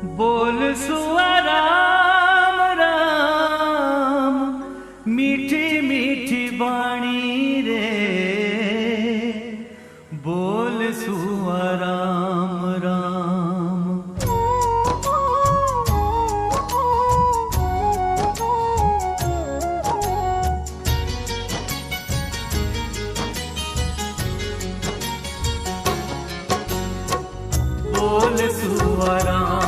बोल सुआ राम राम, मीठी मीठी बाणी रे। बोल सुआ राम राम। बोल सुआ राम